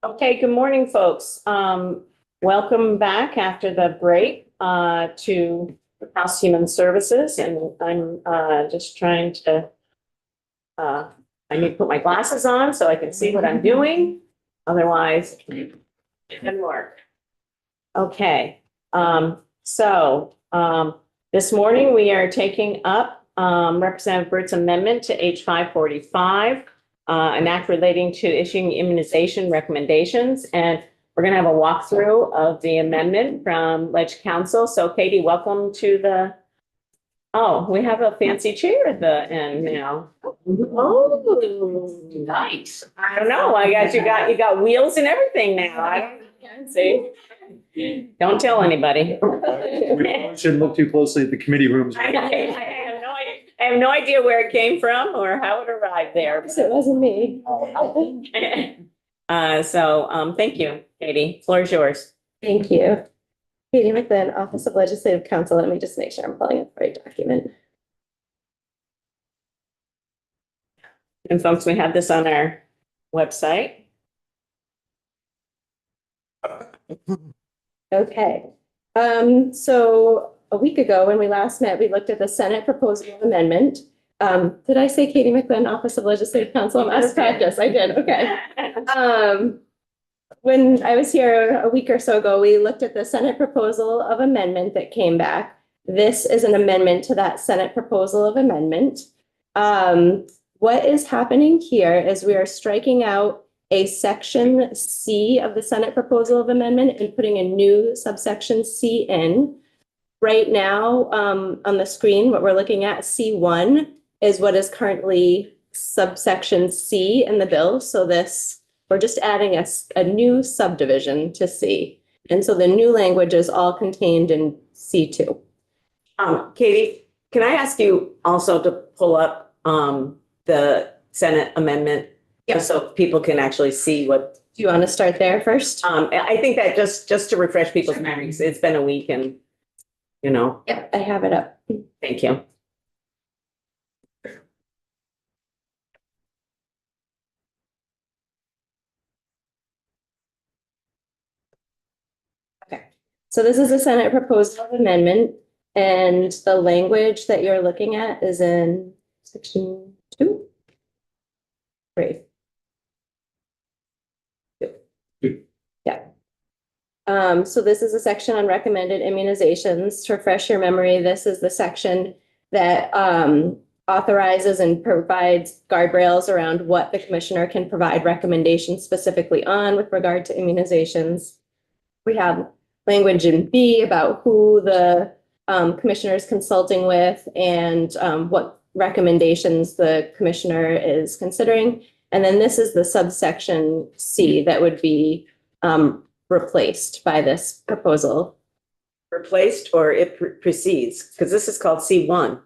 Okay, good morning, folks. Welcome back after the break to House Human Services, and I'm just trying to. I need to put my glasses on so I can see what I'm doing. Otherwise, it doesn't work. Okay. This morning we are taking up Representative Burt's amendment to H 545. An act relating to issuing immunization recommendations. And we're going to have a walkthrough of the amendment from Ledge Council. So Katie, welcome to we have a fancy chair at the end now. Oh, nice. I don't know. I guess you got wheels and everything now. I don't see. Don't tell anybody. We shouldn't look too closely at the committee rooms. I have no idea where it came from or how it arrived there. So it wasn't me. Thank you, Katie. Floor is yours. Thank you. Katie McLean, Office of Legislative Counsel. Let me just make sure I'm pulling up the right document. And folks, we have this on our website. Okay. So a week ago when we last met, we looked at the Senate proposal amendment. Did I say Katie McLean, Office of Legislative Counsel? I'm out of practice. I did. Okay. When I was here a week or so ago, we looked at the Senate proposal of amendment that came back. This is an amendment to that Senate proposal of amendment. What is happening here is we are striking out a section C of the Senate proposal of amendment and putting a new subsection C in. Right now, on the screen, what we're looking at, C1, is what is currently subsection C in the bill. So we're just adding a new subdivision to C. And so the new language is all contained in C2. Katie, can I ask you also to pull up the Senate amendment? Yeah. So people can actually see what. Do you want to start there first? I think that just to refresh people's memories, it's been a week and, Yeah, I have it up. Thank you. Okay. So this is a Senate proposal of amendment, and the language that you're looking at is in section 2. Great. Yeah. So this is a section on recommended immunizations. To refresh your memory, this is the section that authorizes and provides guardrails around what the commissioner can provide recommendations specifically on with regard to immunizations. We have language in B about who the commissioner is consulting with and what recommendations the commissioner is considering. And then this is the subsection C that would be replaced by this proposal. Replaced or it precedes? Because this is called C1.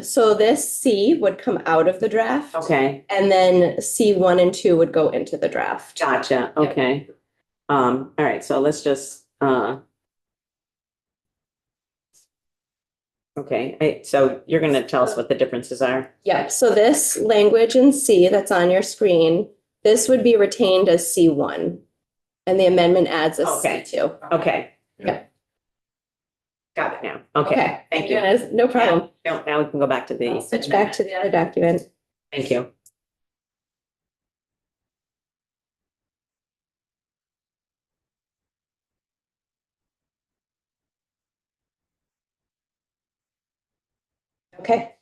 So this C would come out of the draft. Okay. And then C1 and 2 would go into the draft. Gotcha. Okay. All right. So let's just okay. So you're going to tell us what the differences are. Yeah. So this language in C that's on your screen, this would be retained as C1. And the amendment adds a C2. Okay. Yeah. Got it now. Okay. Thank you. Yes, no problem. Yeah. Now we can go back to the. Switch back to the other document. Thank you. Okay.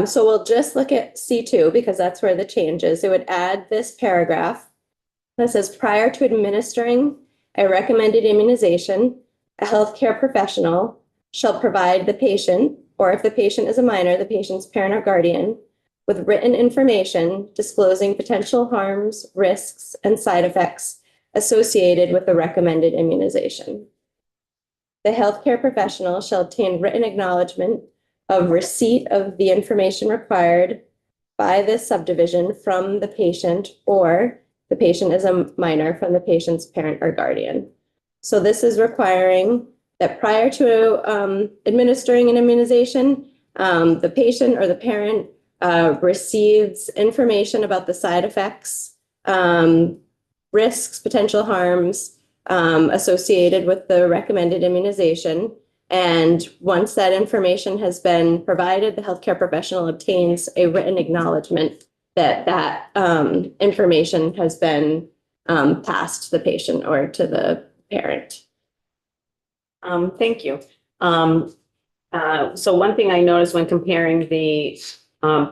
So we'll just look at C2 because that's where the change is. It would add this paragraph that says prior to administering a recommended immunization, a healthcare professional shall provide the patient, or if the patient is a minor, the patient's parent or guardian, with written information disclosing potential harms, risks, and side effects associated with the recommended immunization. The healthcare professional shall obtain written acknowledgement of receipt of the information required by this subdivision from the patient, or the patient is a minor, from the patient's parent or guardian. So this is requiring that prior to administering an immunization, the patient or the parent receives information about the side effects risks, potential harms associated with the recommended immunization. And once that information has been provided, the healthcare professional obtains a written acknowledgement that that information has been passed to the patient or to the parent. Thank you. So one thing I noticed when comparing the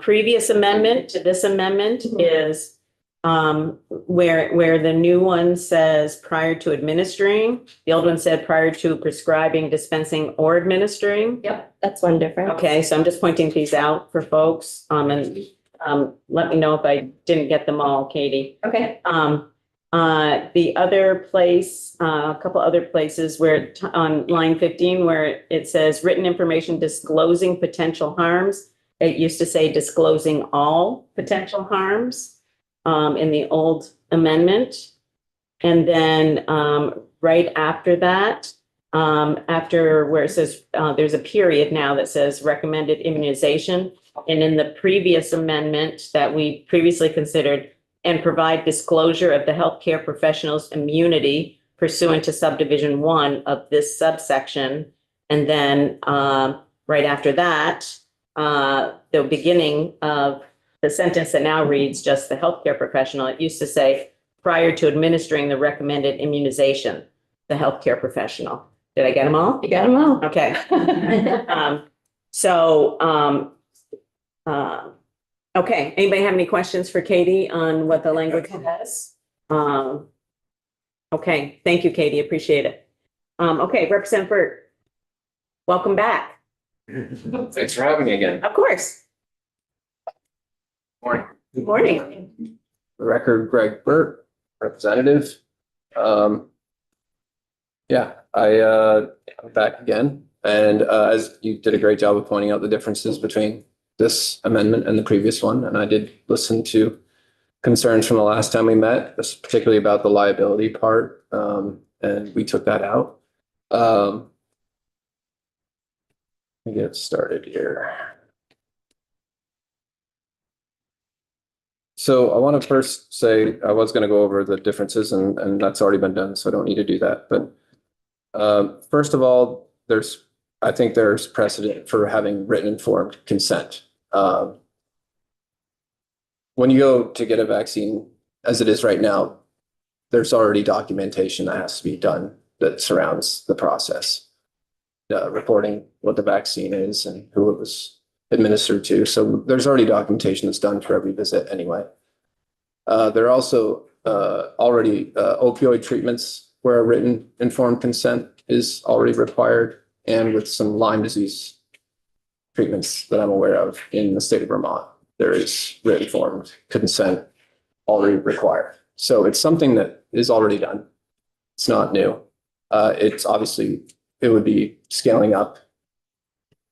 previous amendment to this amendment is where the new one says prior to administering, the old one said prior to prescribing, dispensing, or administering. Yep, that's one difference. Okay, so I'm just pointing these out for folks, and let me know if I didn't get them all, Katie. Okay. The other place, a couple other places where on line 15, where it says written information disclosing potential harms, it used to say disclosing all potential harms in the old amendment. And then right after that, after where it says there's a period now that says recommended immunization. And in the previous amendment that we previously considered, and provide disclosure of the healthcare professional's immunity pursuant to subdivision 1 of this subsection. And then right after that, the beginning of the sentence that now reads just the healthcare professional, it used to say prior to administering the recommended immunization, the healthcare professional. Did I get them all? You got them all. Okay. Okay, anybody have any questions for Katie on what the language says? Okay, thank you, Katie, appreciate it. Okay, Representative Burt, welcome back. Thanks for having me again. Of course. Morning. Good morning. For the record, Greg Burt, representative. I'm back again. And as you did a great job of pointing out the differences between this amendment and the previous one. And I did listen to concerns from the last time we met, particularly about the liability part. And we took that out. Let me get started here. So I want to first say I was going to go over the differences and that's already been done, so I don't need to do that. But first of all, I think there's precedent for having written informed consent. When you go to get a vaccine, as it is right now, there's already documentation that has to be done that surrounds the process, reporting what the vaccine is and who it was administered to. So there's already documentation that's done for every visit anyway. There are also already opioid treatments where a written informed consent is already required, and with some Lyme disease treatments that I'm aware of in the state of Vermont, there is written informed consent already required. So it's something that is already done. It's not new. It's obviously, it would be scaling up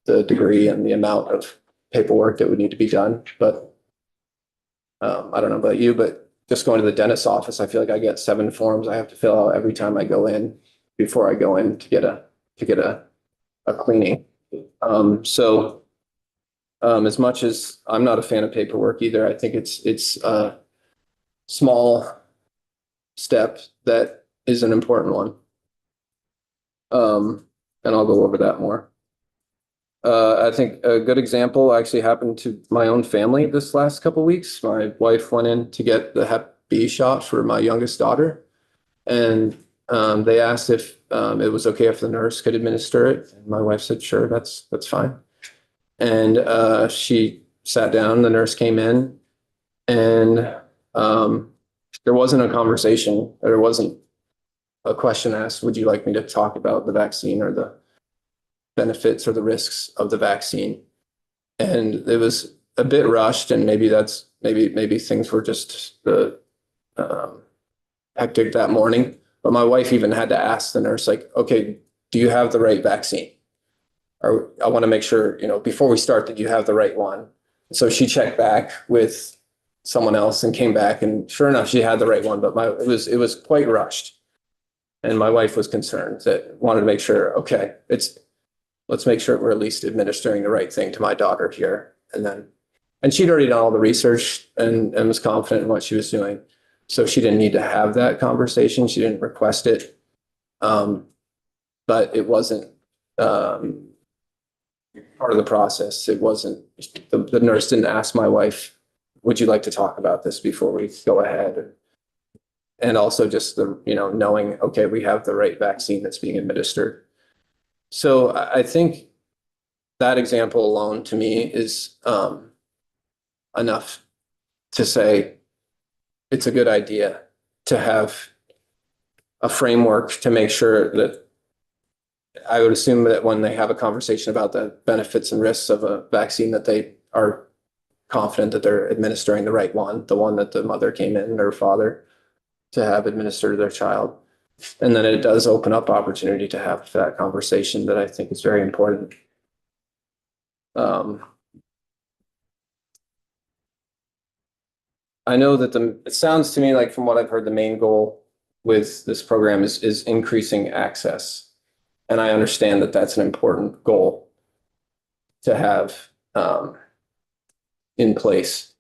the degree and the amount of paperwork that would need to be done. But I don't know about you, but just going to the dentist's office, I feel like I get 7 forms I have to fill out every time I go in before I go in to get a cleaning. As much as I'm not a fan of paperwork either, I think it's a small step that is an important one. And I'll go over that more. I think a good example actually happened to my own family this last couple of weeks. My wife went in to get the Hep B shot for my youngest daughter, and they asked if it was okay if the nurse could administer it. And my wife said, sure, that's fine. And she sat down, the nurse came in, and there wasn't a conversation, or there wasn't a question asked, would you like me to talk about the vaccine or the benefits or the risks of the vaccine? And it was a bit rushed, and maybe things were just hectic that morning. But my wife even had to ask the nurse, like, okay, do you have the right vaccine? Or I want to make sure, before we start, that you have the right one. So she checked back with someone else and came back, and sure enough, she had the right one, but it was quite rushed. And my wife was concerned, wanted to make sure, okay, let's make sure we're at least administering the right thing to my daughter here. And she'd already done all the research and was confident in what she was doing. So she didn't need to have that conversation. She didn't request it. But it wasn't part of the process. It wasn't, the nurse didn't ask my wife, would you like to talk about this before we go ahead? And also just the, knowing, okay, we have the right vaccine that's being administered. So I think that example alone to me is enough to say it's a good idea to have a framework to make sure that I would assume that when they have a conversation about the benefits and risks of a vaccine, that they are confident that they're administering the right one, the one that the mother came in or father to have administered to their child. And then it does open up opportunity to have that conversation that I think is very important. I know that it sounds to me like from what I've heard, the main goal with this program is increasing access. And I understand that that's an important goal to have in place.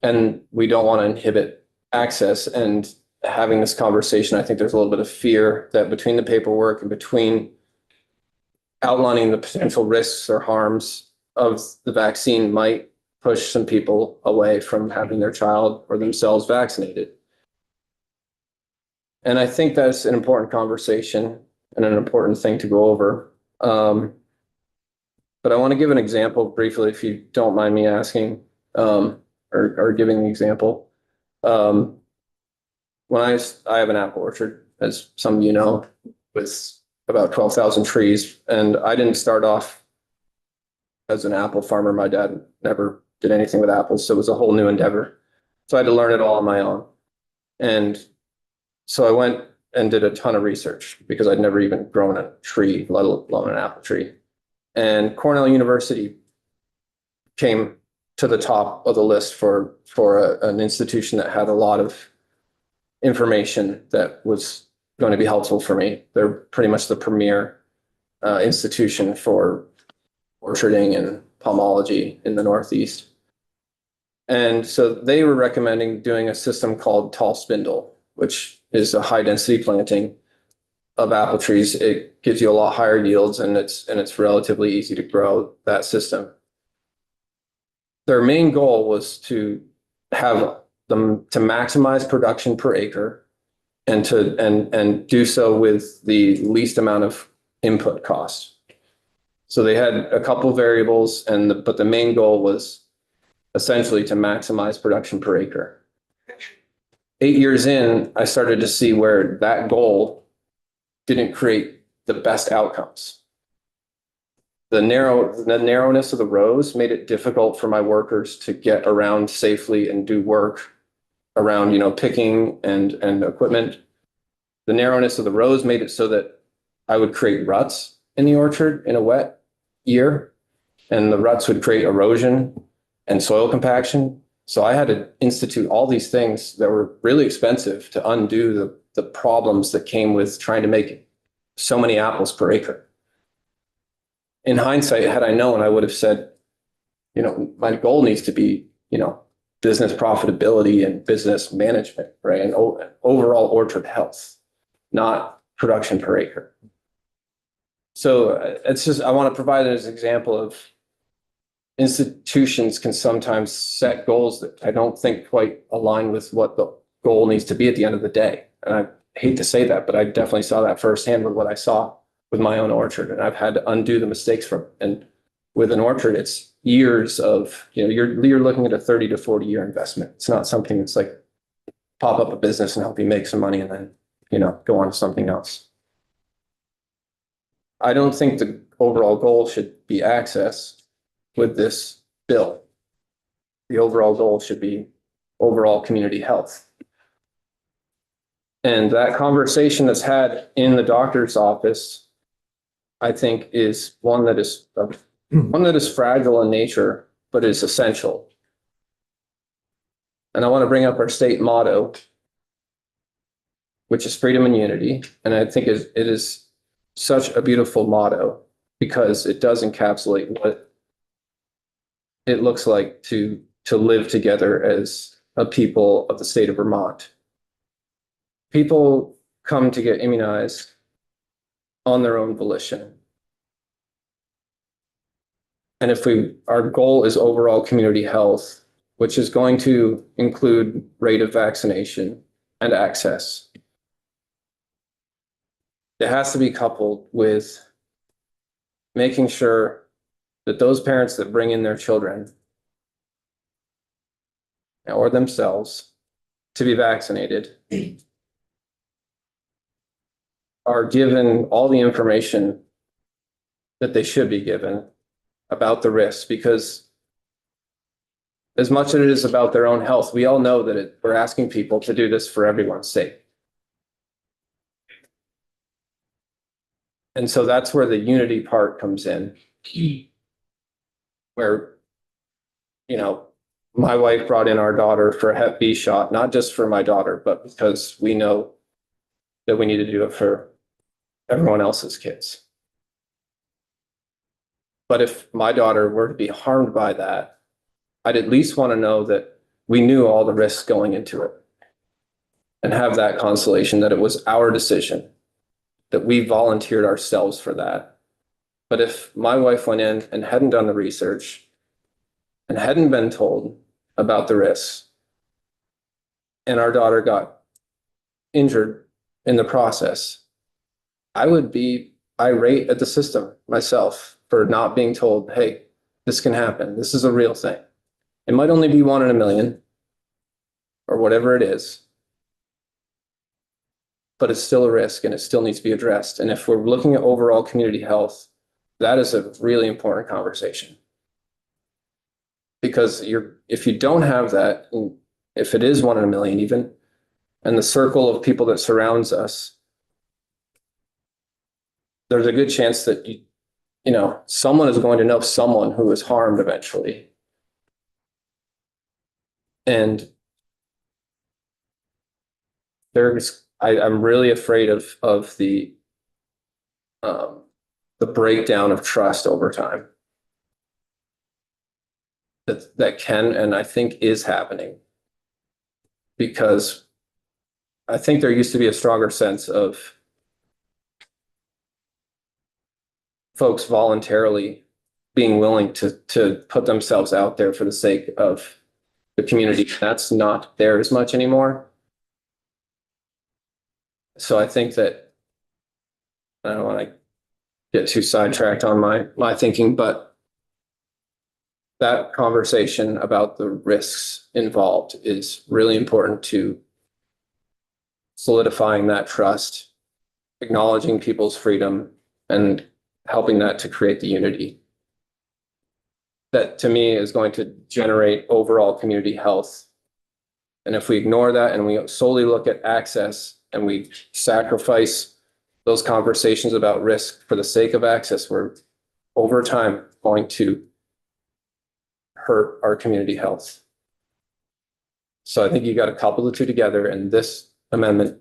And we don't want to inhibit access. And having this conversation, I think there's a little bit of fear that between the paperwork and between outlining the potential risks or harms of the vaccine might push some people away from having their child or themselves vaccinated. And I think that's an important conversation and an important thing to go over. But I want to give an example briefly, if you don't mind me asking, or giving the example. When I have an apple orchard, as some of you know, with about 12,000 trees, and I didn't start off as an apple farmer. My dad never did anything with apples, so it was a whole new endeavor. So I had to learn it all on my own. And so I went and did a ton of research because I'd never even grown a tree, let alone an apple tree. And Cornell University came to the top of the list for an institution that had a lot of information that was going to be helpful for me. They're pretty much the premier institution for orcharding and pomology in the Northeast. And so they were recommending doing a system called tall spindle, which is a high density planting of apple trees. It gives you a lot higher yields, and it's relatively easy to grow that system. Their main goal was to have them to maximize production per acre and do so with the least amount of input cost. So they had a couple variables, but the main goal was essentially to maximize production per acre. 8 years in, I started to see where that goal didn't create the best outcomes. The narrowness of the rows made it difficult for my workers to get around safely and do work around, picking and equipment. The narrowness of the rows made it so that I would create ruts in the orchard in a wet year, and the ruts would create erosion and soil compaction. So I had to institute all these things that were really expensive to undo the problems that came with trying to make so many apples per acre. In hindsight, had I known, I would have said, my goal needs to be, business profitability and business management, right? And overall orchard health, not production per acre. So I want to provide it as an example of institutions can sometimes set goals that I don't think quite align with what the goal needs to be at the end of the day. And I hate to say that, but I definitely saw that firsthand with what I saw with my own orchard. And I've had to undo the mistakes from it. And with an orchard, it's years of, you're looking at a 30 to 40 year investment. It's not something that's like pop up a business and help you make some money and then, go on to something else. I don't think the overall goal should be access with this bill. The overall goal should be overall community health. And that conversation that's had in the doctor's office, I think, is one that is fragile in nature, but is essential. And I want to bring up our state motto, which is freedom and unity. And I think it is such a beautiful motto because it does encapsulate what it looks like to live together as of people of the state of Vermont. People come to get immunized on their own volition. And if our goal is overall community health, which is going to include rate of vaccination and access, it has to be coupled with making sure that those parents that bring in their children or themselves to be vaccinated are given all the information that they should be given about the risks, because as much as it is about their own health, we all know that we're asking people to do this for everyone's sake. And so that's where the unity part comes in, where, my wife brought in our daughter for a Hep B shot, not just for my daughter, but because we know that we need to do it for everyone else's kids. But if my daughter were to be harmed by that, I'd at least want to know that we knew all the risks going into it and have that consolation that it was our decision, that we volunteered ourselves for that. But if my wife went in and hadn't done the research and hadn't been told about the risks, and our daughter got injured in the process, I would be irate at the system myself for not being told, hey, this can happen. This is a real thing. It might only be 1 in a million or whatever it is, but it's still a risk and it still needs to be addressed. And if we're looking at overall community health, that is a really important conversation. Because if you don't have that, if it is 1 in a million even, and the circle of people that surrounds us, there's a good chance that someone is going to know someone who is harmed eventually. And I'm really afraid of the breakdown of trust over time that can, and I think is happening, because I think there used to be a stronger sense of folks voluntarily being willing to put themselves out there for the sake of the community. That's not there as much anymore. So I think that, I don't want to get too sidetracked on my thinking, but that conversation about the risks involved is really important to solidifying that trust, acknowledging people's freedom, and helping that to create the unity that, to me, is going to generate overall community health. And if we ignore that and we solely look at access and we sacrifice those conversations about risk for the sake of access, we're over time going to hurt our community health. So I think you got to couple the two together, and this amendment,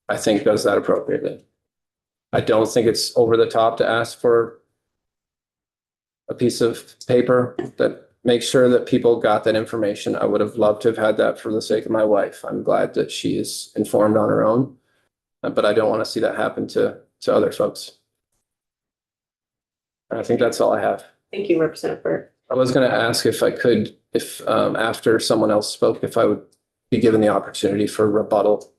I think, does that appropriately. I don't think it's over the top to ask for a piece of paper that makes sure that people got that information. I would have loved to have had that for the sake of my wife. I'm glad that she is informed on her own, but I don't want to see that happen to other folks. And I think that's all I have. Thank you, Representative Burt. I was going to ask if I could, after someone else spoke, if I would be given the opportunity for rebuttal.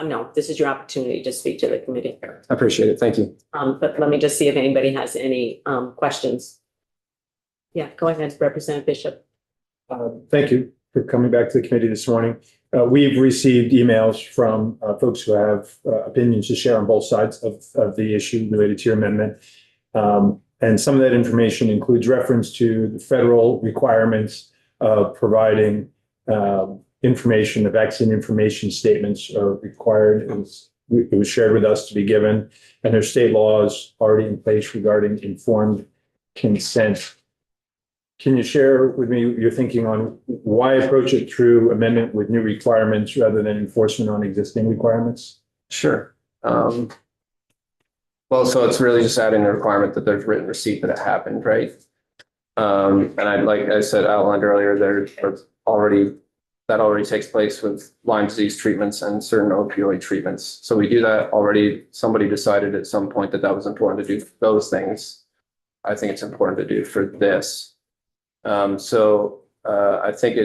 No, this is your opportunity to speak to the committee. I appreciate it. Thank you. But let me just see if anybody has any questions. Yeah, go ahead, Representative Bishop. Thank you for coming back to the committee this morning. We've received emails from folks who have opinions to share on both sides of the issue related to your amendment. And some of that information includes reference to the federal requirements of providing information. The vaccine information statements are required. It was shared with us to be given, and there's state laws already in place regarding informed consent. Can you share with me your thinking on why approach it through amendment with new requirements rather than enforcement on existing requirements? Sure. Well, so it's really just adding the requirement that there's written receipt that it happened, right? And like I said, outlined earlier, there's already that already takes place with Lyme disease treatments and certain opioid treatments. So we do that already. Somebody decided at some point that that was important to do those things. I think it's important to do for this. I think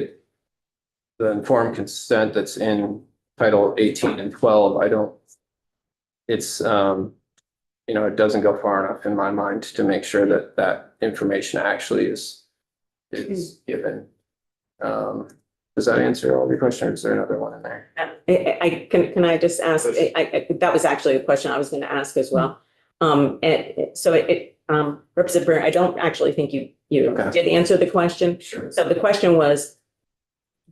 the informed consent that's in Title 18 and 12, it's, it doesn't go far enough in my mind to make sure that that information actually is given. Does that answer all of your question, or is there another one in there? Can I just ask, that was actually a question I was going to ask as well. Representative Burr, I don't actually think you Okay. did answer the question. Sure. So the question was,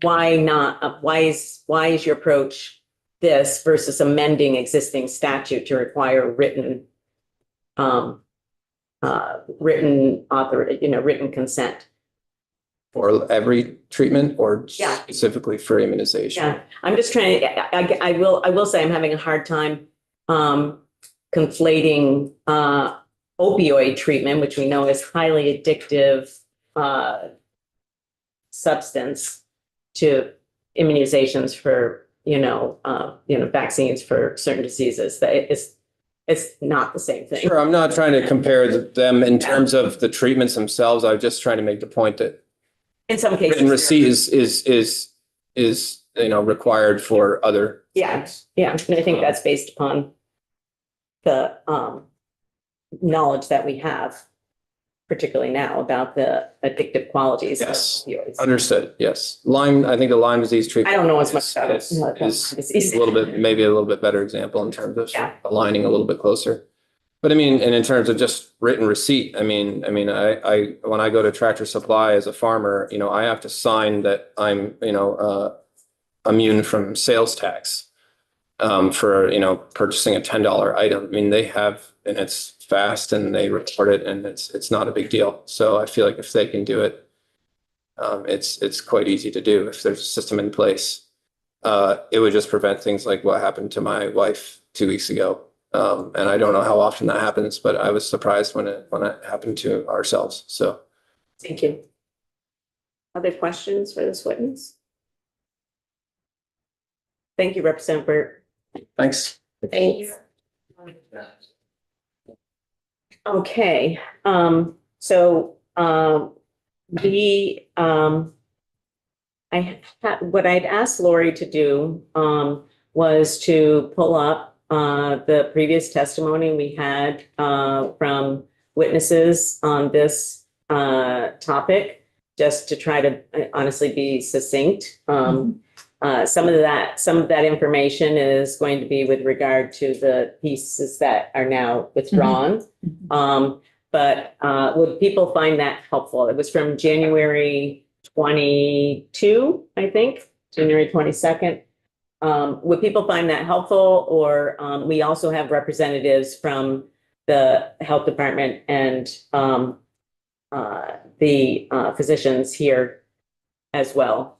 why not, why is your approach this versus amending existing statute to require written consent? For every treatment or Yeah. specifically for immunization? Yeah, I'm just trying to, I will say I'm having a hard time conflating opioid treatment, which we know is highly addictive substance, to immunizations for, vaccines for certain diseases. That it's not the same thing. Sure, I'm not trying to compare them in terms of the treatments themselves. I'm just trying to make the point that In some cases. written receipt is required for other. Yeah, yeah, and I think that's based upon the knowledge that we have, particularly now, about the addictive qualities of Yes. opioids. Understood, yes. I think the Lyme disease treatment. I don't know as much about it. Is a little bit, maybe a little bit better example in terms of Yeah. aligning a little bit closer. But and in terms of just written receipt, I when I go to Tractor Supply as a farmer, I have to sign that I'm, immune from sales tax for, purchasing a $10 item. They have, and it's fast and they report it and it's not a big deal. So I feel like if they can do it, it's quite easy to do if there's a system in place. It would just prevent things like what happened to my wife 2 weeks ago. And I don't know how often that happens, but I was surprised when it happened to ourselves. So. Thank you. Other questions for this witness? Thank you, Representative Burt. Thanks. Thanks. Okay, what I'd asked Lori to do was to pull up the previous testimony we had from witnesses on this topic, just to try to honestly be succinct. Some of that information is going to be with regard to the pieces that are now withdrawn. But would people find that helpful? It was from January 22, I think, January 22nd. Would people find that helpful? Or we also have representatives from the health department and the physicians here as well.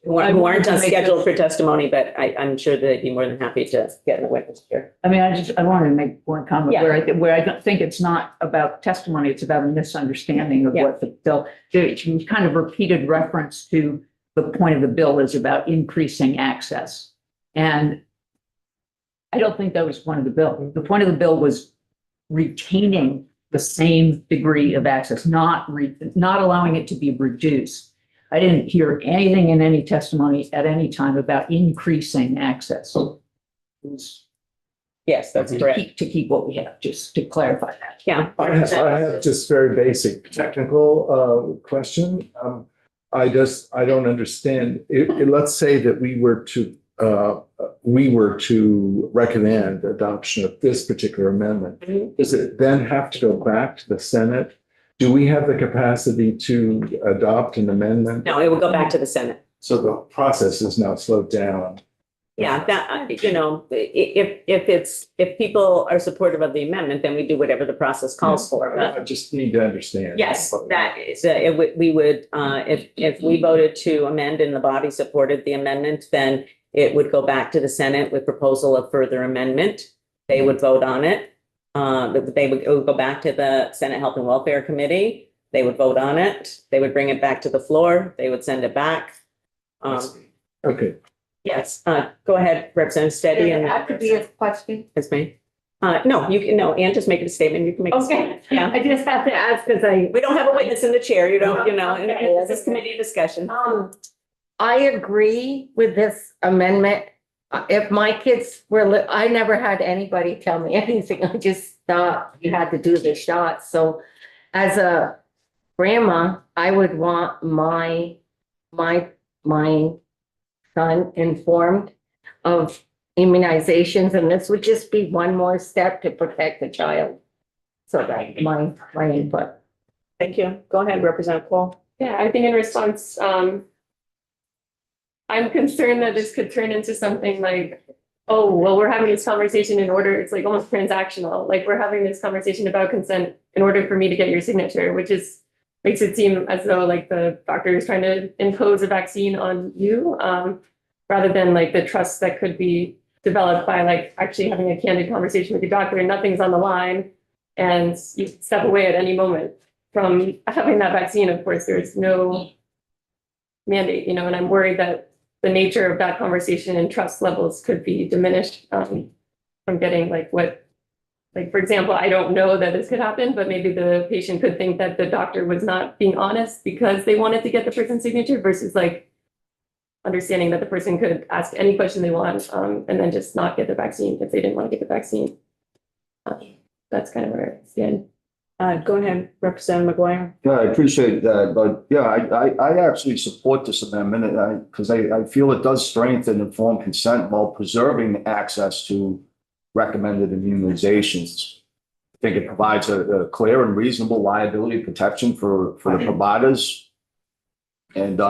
Who aren't scheduled for testimony, but I'm sure they'd be more than happy to get in the witness here. I wanted to make one comment Yeah. where I don't think it's not about testimony, it's about a misunderstanding of Yeah. what the bill, you kind of repeated reference to the point of the bill is about increasing access. And I don't think that was the point of the bill. The point of the bill was retaining the same degree of access, not allowing it to be reduced. I didn't hear anything in any testimony at any time about increasing access. It was Yes, that's correct. to keep what we have, just to clarify that. Yeah. I have just very basic technical question. I don't understand. Let's say that we were to recommend adoption of this particular amendment. Mhm. Does it then have to go back to the Senate? Do we have the capacity to adopt an amendment? No, it will go back to the Senate. So the process is now slowed down. Yeah, if people are supportive of the amendment, then we do whatever the process calls for. But I just need to understand. yes, that is, we would, if we voted to amend and the body supported the amendment, then it would go back to the Senate with proposal of further amendment. They would vote on it. It would go back to the Senate Health and Welfare Committee. They would vote on it. They would bring it back to the floor. They would send it back. Okay, Yes, go ahead, Representative Steady and. That could be a question. Yes, ma'am. No, you can, no, Ann just make a statement. You can make. a Okay, statement. Yeah. I just have to ask because We don't have a witness in the chair. You don't, Okay. this is committee discussion. I agree with this amendment. If my kids were, I never had anybody tell me anything. I just thought you had to do the shot. So as a grandma, I would want my son informed of immunizations, and this would just be one more step to protect the child. So that's my input. Thank you. Go ahead, Representative Cole. Yeah, I think in response, I'm concerned that this could turn into something like, oh, well, we're having this conversation in order, it's like almost transactional, like we're having this conversation about consent in order for me to get your signature, which is, makes it seem as though like the doctor is trying to impose a vaccine on you, rather than like the trust that could be developed by like actually having a candid conversation with your doctor and nothing's on the line and you step away at any moment from having that vaccine. Of course, there's no mandate, and I'm worried that the nature of that conversation and trust levels could be diminished from getting like what, like, for example, I don't know that this could happen, but maybe the patient could think that the doctor was not being honest because they wanted to get the person's signature versus like understanding that the person could ask any question they want and then just not get the vaccine if they didn't want to get the vaccine. That's kind of where I stand. Go ahead, Representative McGuire. Yeah, I appreciate that, but yeah, I actually support this amendment because I feel it does strengthen informed consent while preserving access to recommended immunizations. I think it provides a clear and reasonable liability protection for the providers and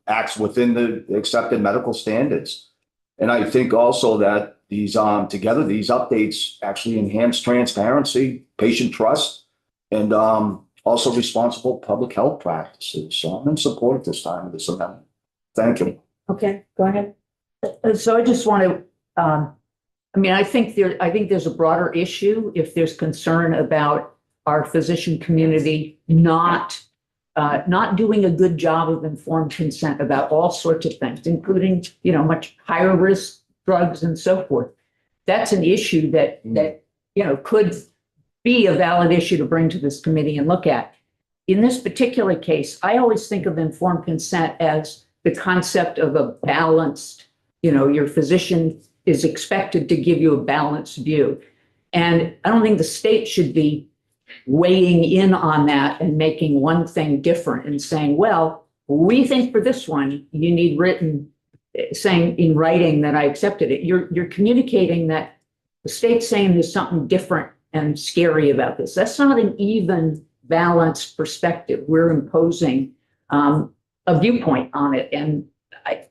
acts within the accepted medical standards. And I think also that these together, these updates actually enhance transparency, patient trust, and also responsible public health practices. So I'm in support at this time of this amendment. Thank you. Okay, go ahead. So I just want to, I think there's a broader issue if there's concern about our physician community not doing a good job of informed consent about all sorts of things, including, much higher risk drugs and so forth. That's an issue that could be a valid issue to bring to this committee and look at. In this particular case, I always think of informed consent as the concept of a balanced, your physician is expected to give you a balanced view. And I don't think the state should be weighing in on that and making one thing different and saying, well, we think for this one, you need saying in writing that I accepted it. You're communicating that the state's saying there's something different and scary about this. That's not an even balanced perspective. We're imposing a viewpoint on it. And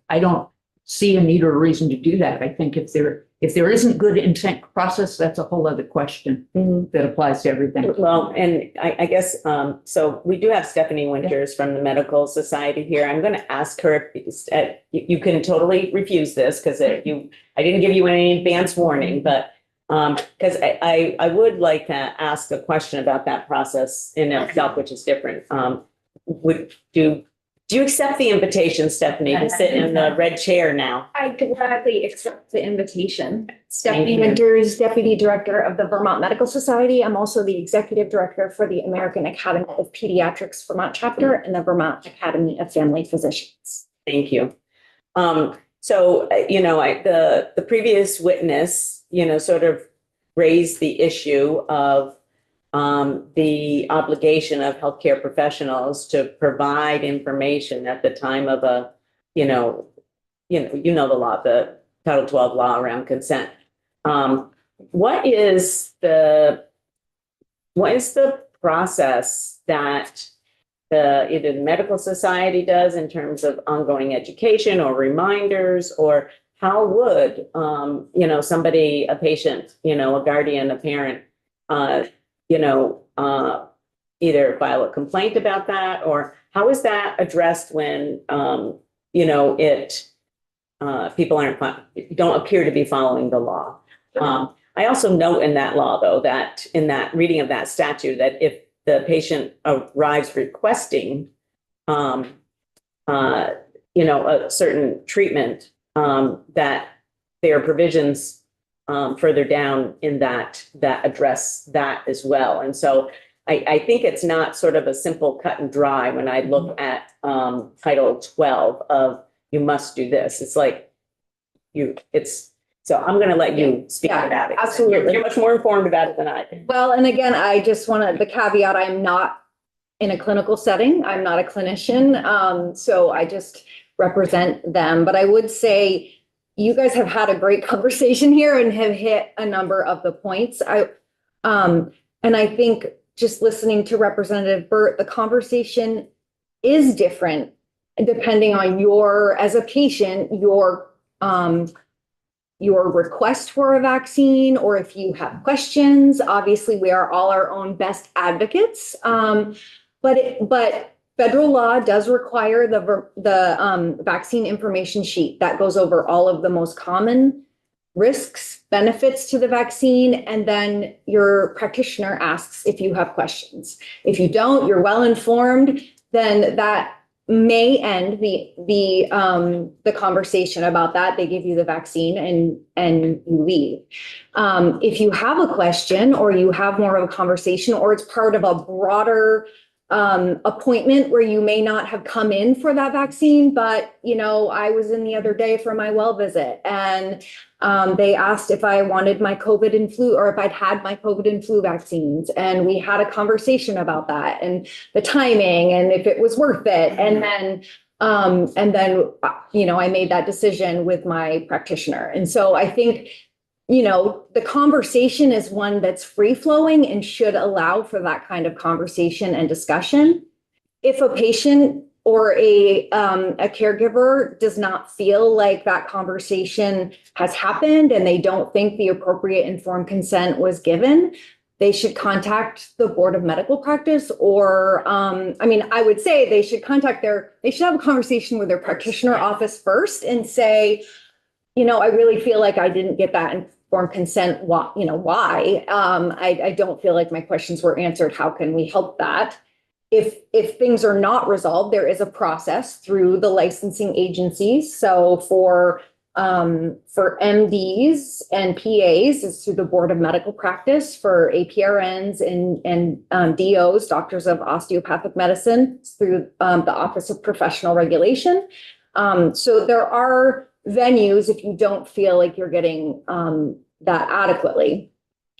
I don't see a need or a reason to do that. I think if there isn't good intent process, that's a whole other question that applies to everything. Well, and I guess, so we do have Stephanie Winters from the Medical Society here. I'm going to ask her, if you can totally refuse this because I didn't give you any advance warning, but because I would like to ask a question about that process in itself, which is different. Do you accept the invitation, Stephanie, to sit in the red chair now? I gladly accept the invitation. Thank Stephanie you. Winters, Deputy Director of the Vermont Medical Society. I'm also the Executive Director for the American Academy of Pediatrics Vermont chapter and the Vermont Academy of Family Physicians. Thank you. So, the previous witness, sort of raised the issue of the obligation of healthcare professionals to provide information at the time of the law, the Title 12 law around consent. What is the process that either the medical society does in terms of ongoing education or reminders, or how would somebody, a patient, a guardian, a parent, either file a complaint about that, or how is that addressed when, people don't appear to be following the law? I also note in that law, though, that in that reading of that statute, that if the patient arrives requesting, a certain treatment, that there are provisions further down in that address that as well. And so I think it's not sort of a simple cut and dry when I look at Title 12 of you must do this. It's like so I'm going to let you speak Yeah, about it. absolutely. You're much more informed about it than I am. Well, and again, I just wanted the caveat, I'm not in a clinical setting. I'm not a clinician. So I just represent them. But I would say you guys have had a great conversation here and have hit a number of the points. And I think just listening to Representative Burt, the conversation is different depending on as a patient, your request for a vaccine, or if you have questions. Obviously, we are all our own best advocates. But federal law does require the vaccine information sheet that goes over all of the most common risks, benefits to the vaccine, and then your practitioner asks if you have questions. If you don't, you're well informed, then that may end the conversation about that. They give you the vaccine and you leave. If you have a question or you have more of a conversation, or it's part of a broader appointment where you may not have come in for that vaccine, but I was in the other day for my well visit, and they asked if I wanted my COVID and flu, or if I'd had my COVID and flu vaccines. And we had a conversation about that and the timing and if it was worth it. And then, I made that decision with my practitioner. And so I think, the conversation is one that's free flowing and should allow for that kind of conversation and discussion. If a patient or a caregiver does not feel like that conversation has happened and they don't think the appropriate informed consent was given, they should contact the Board of Medical Practice, or, I would say they should have a conversation with their practitioner office first and say, I really feel like I didn't get that informed consent. Why? I don't feel like my questions were answered. How can we help that? If things are not resolved, there is a process through the licensing agencies. So for MDs and PAs, it's through the Board of Medical Practice. For APRNs and DOs, Doctors of Osteopathic Medicine, it's through the Office of Professional Regulation. So there are venues if you don't feel like you're getting that adequately.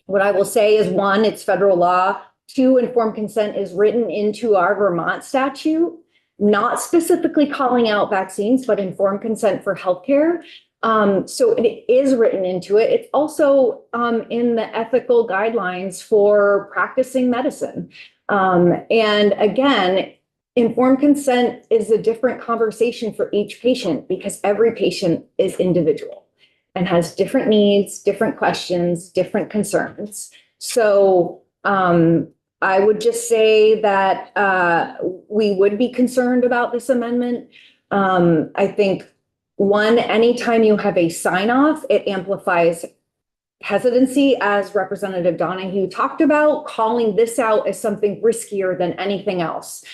What I will say is, one, it's federal law. Two, informed consent is written into our Vermont statute, not specifically calling out vaccines, but informed consent for healthcare. So it is written into it. It's also in the ethical guidelines for practicing medicine. And again, informed consent is a different conversation for each patient because every patient is individual and has different needs, different questions, different concerns. So I would just say that we would be concerned about this amendment. I think, one, anytime you have a sign off, it amplifies hesitancy, as Representative Donahue talked about, calling this out as something riskier than anything else.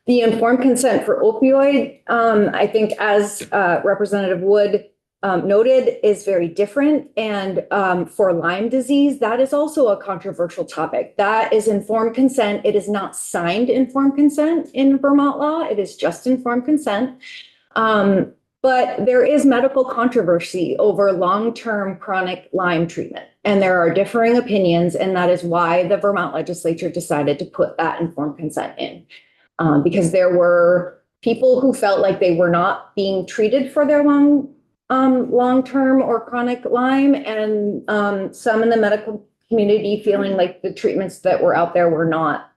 The informed consent for opioid, I think, as Representative Wood noted, is very different. And for Lyme disease, that is also a controversial topic. That is informed consent. It is not signed informed consent in Vermont law. It is just informed consent. But there is medical controversy over long-term chronic Lyme treatment. And there are differing opinions. And that is why the Vermont legislature decided to put that informed consent in. Because there were people who felt like they were not being treated for their long-term or chronic Lyme, and some in the medical community feeling like the treatments that were out there were not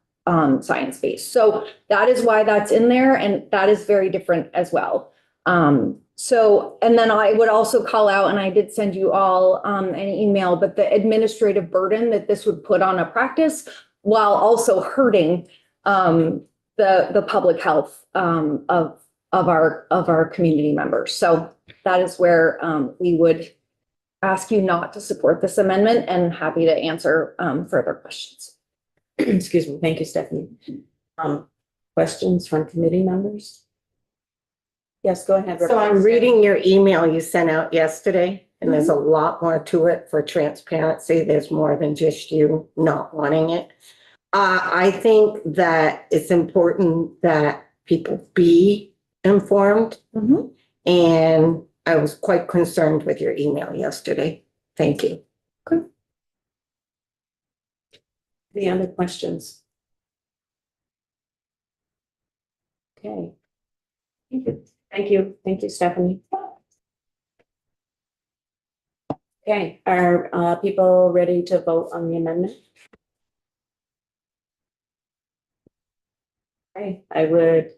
science-based. So that is why that's in there, and that is very different as well. And then I would also call out, and I did send you all an email, but the administrative burden that this would put on a practice while also hurting the public health of our community members. So that is where we would ask you not to support this amendment, and happy to answer further questions. Excuse me. Thank you, Stephanie. Questions from committee members? Yes, go ahead. So I'm reading your email you sent out yesterday, and there's a lot more to it for transparency. There's more than just you not wanting it. I think that it's important that people be informed. And I was quite concerned with your email yesterday. Thank you. Any other questions? Okay. Thank you. Thank you, Stephanie. Okay, are people ready to vote on the amendment? Okay, I would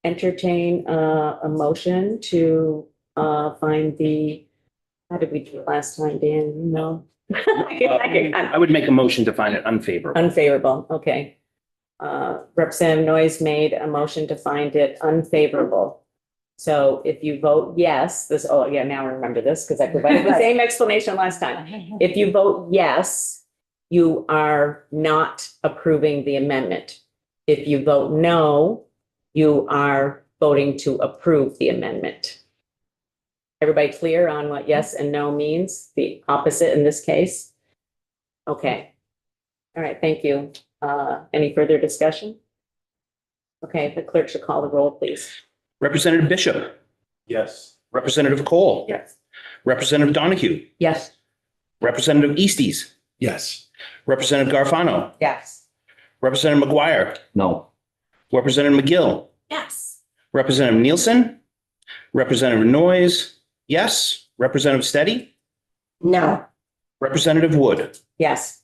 entertain a motion to find the, how did we do it last time, Dan? No. I would make a motion to find it unfavorable. Unfavorable, okay. Representative Noyes made a motion to find it unfavorable. So if you vote yes, now I remember this because I provided the same explanation last time. If you vote yes, you are not approving the amendment. If you vote no, you are voting to approve the amendment. Everybody clear on what yes and no means? The opposite in this case? Okay. All right, thank you. Any further discussion? Okay, the clerk should call the roll, please. Representative Bishop, Yes. Representative Cole. Yes. Representative Donahue, Yes. Representative Easties, Yes. Representative Garfano, Yes. Representative McGuire, No. Representative McGill, Yes. Representative Nielsen, Representative Noyes, yes. Representative Steady, No. Representative Wood. Yes.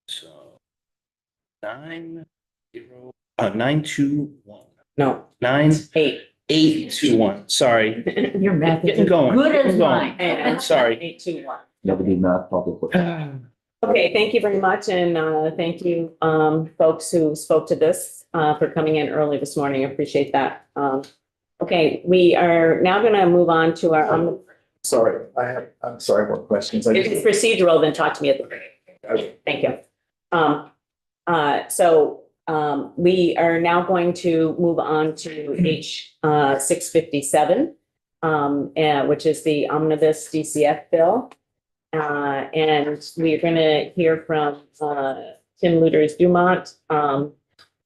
So 9-0, 9-2-1, No. 9-8-2-1. 8. Sorry. Your math is Getting going. good as Getting going. mine. I'm sorry. 8, 2, 1. Never did math publicly. Okay, thank you very much, and thank you, folks who spoke to this, for coming in early this morning. I appreciate that. Okay, we are now going to move on to our, Sorry, I'm sorry, more questions. if it's procedural, then talk to me at the break. Thank you. We are now going to move on to H 657, which is the omnibus DCF bill. And we're going to hear from Tim Luters Dumont.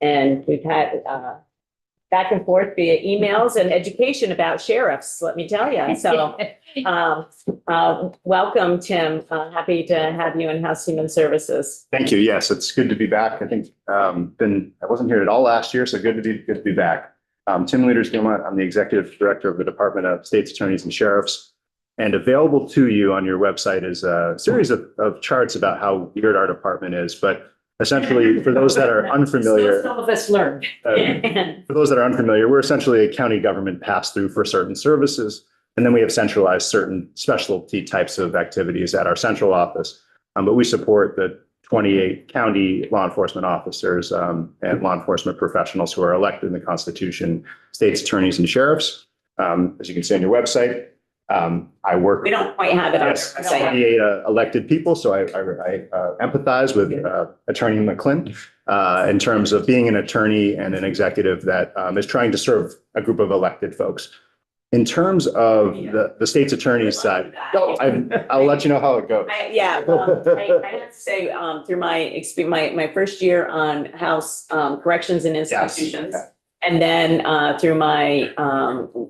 And we've had back and forth via emails and education about sheriffs, let me tell you. So welcome, Tim. Happy to have you in House Human Services. Thank you. Yes, it's good to be back. I think I wasn't here at all last year, so good to be back. Tim Luters Dumont. I'm the Executive Director of the Department of State's Attorneys and Sheriffs. And available to you on your website is a series of charts about how weird our department is. But essentially, for those that are unfamiliar, Some of us learned. for those that are unfamiliar, we're essentially a county government pass-through for certain services. And then we have centralized certain specialty types of activities at our central office. But we support the 28 county law enforcement officers and law enforcement professionals who are elected in the Constitution, state's attorneys and sheriffs. As you can see on your website, I work. We don't quite have it on our Yes, website. 28 elected people. So I empathize with Attorney McClin in terms of being an attorney and an executive that is trying to serve a group of elected folks. In terms of the state's attorney's side, I'll let you know how it goes. I have to say, through my experience, my first year on House Corrections and Institutions, and then through my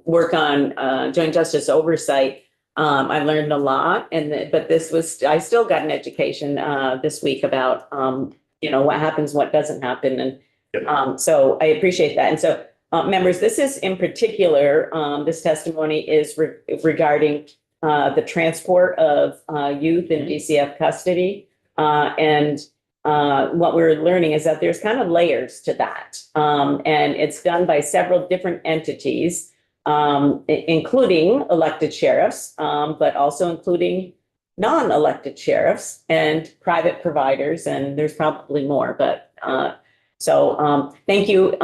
work on Joint Justice Oversight, I learned a lot. But I still got an education this week about what happens, what doesn't happen, and so I appreciate that. And so. Members, this is in particular, this testimony is regarding the transport of youth in DCF custody. And what we're learning is that there's kind of layers to that. And it's done by several different entities, including elected sheriffs, but also including non-elected sheriffs and private providers. And there's probably more, but thank you.